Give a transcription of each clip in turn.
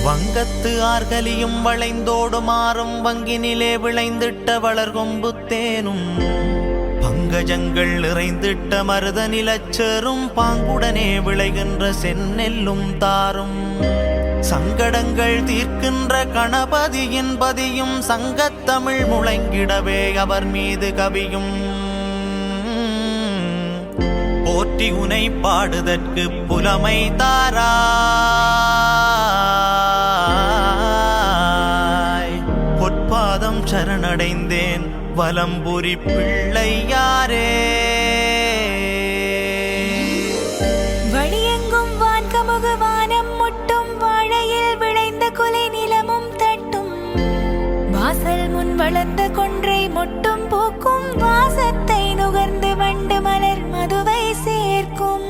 வங்கத்து ஆர்கலியும் வளைந்தோடுமாறும் வங்கினிலே விளைந்திட்ட வளர்கொம்பு தேனும் பங்கஜங்கள் நிறைந்திட்ட மருத நிலச்சேரும் பாங்குடனே விளைகின்ற செந்நெல்லும் தாரும் சங்கடங்கள் தீர்க்கின்ற கணபதியின் பதியும் சங்கத்தமிழ் முழங்கிடவே அவர் மீது கவியும் போற்றி உனை பாடுதற்கு புலமை தாராய் பொற்பாதம் சரணடைந்தேன் வலம்புரி பிள்ளையாரே. வழியெங்கும் வான்கமுகு வானம் முட்டும் வாழையில் விளைந்த கொலை நிலமும் தட்டும் வாசல் முன் வளர்ந்த கொன்றை மொட்டும் பூக்கும் வாசத்தை நுகர்ந்து வண்டு மலர் மதுவை சேர்க்கும்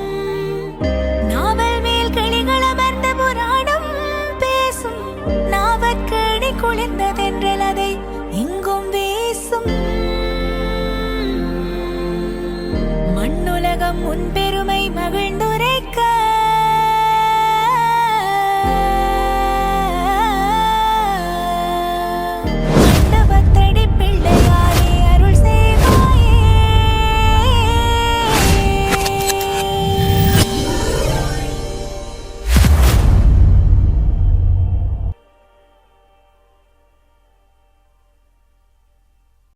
நாவல் மேல் கிளிகள் அமர்ந்த புராணம் பேசும் நாவற்கேணி குளிர்ந்ததென்றல் அதை இங்கும் வீசும் மண்ணுலகம் முன்பெருமை மகிழ்ந்துரை